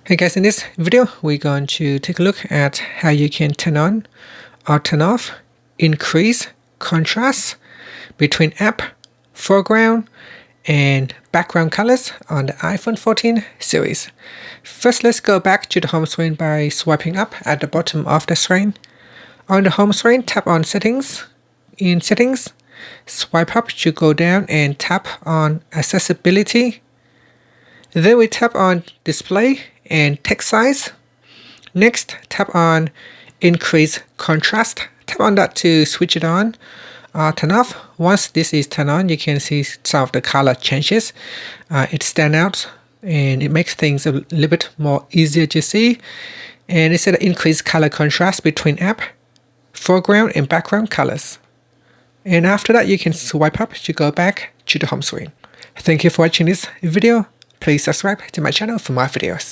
Hey guys, in this video we're going to take a look at how you can turn on or turn off increase contrast between app, foreground and background colors on the iPhone 14 series. First, let's go back to the home screen by swiping up at the bottom of the screen. On the home screen, tap on settings. In settings, swipe up to go down and tap on accessibility. Then we tap on display and text size. Next, tap on increase contrast. Tap on that to switch it on or turn off. Once this is turned on, you can see some of the color changes. It stands out and it makes things a little bit more easier to see. And it said increase color contrast between app, foreground and background colors. And after that, you can swipe up to go back to the home screen. Thank you for watching this video. Please subscribe to my channel for more videos.